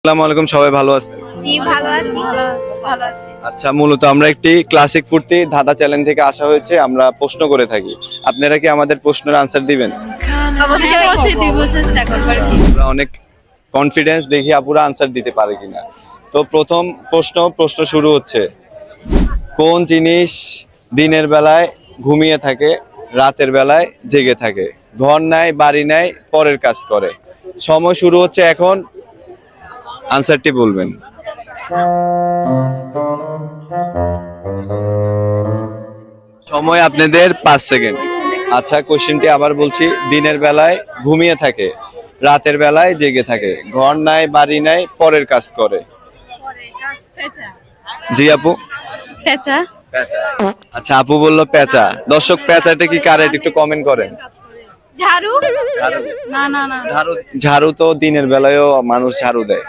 আসসালামু আলাইকুম, সবাই ভালো আছেন? জি ভালো আছি। ভালো আছি। আচ্ছা, মূলত আমরা একটি ক্লাসিক ফুর্তি ধাঁধা চ্যালেঞ্জ থেকে আসা হয়েছে। আমরা প্রশ্ন করে থাকি, আপনারা কি আমাদের প্রশ্নের আনসার দিবেন? অবশ্যই দিব, চেষ্টা করব আর কি। আমরা অনেক কনফিডেন্স দেখি আপুরা আনসার দিতে পারে কিনা। তো প্রথম প্রশ্ন শুরু হচ্ছে, কোন জিনিস দিনের বেলায় ঘুমিয়ে থাকে, রাতের বেলায় জেগে থাকে, ঘর নাই, বাড়ি নাই, পরের কাজ করে? সময় শুরু হচ্ছে এখন, আনসারটি বলবেন। সময় আপনাদের 5 সেকেন্ড। আচ্ছা, কোশ্চেনটি আবার বলছি, দিনের বেলায় ঘুমিয়ে থাকে, রাতের বেলায় জেগে থাকে, ঘর নাই, বাড়ি নাই, পরের কাজ করে। জি আপু? পেঁচা। আচ্ছা, আপু বললো পেঁচা। দর্শক, পেঁচাটা কি কারেক্ট একটু কমেন্ট করেন। ঝাড়ু। না না না। ঝাড়ু তো দিনের বেলায়ও মানুষ ঝাড়ু দেয়।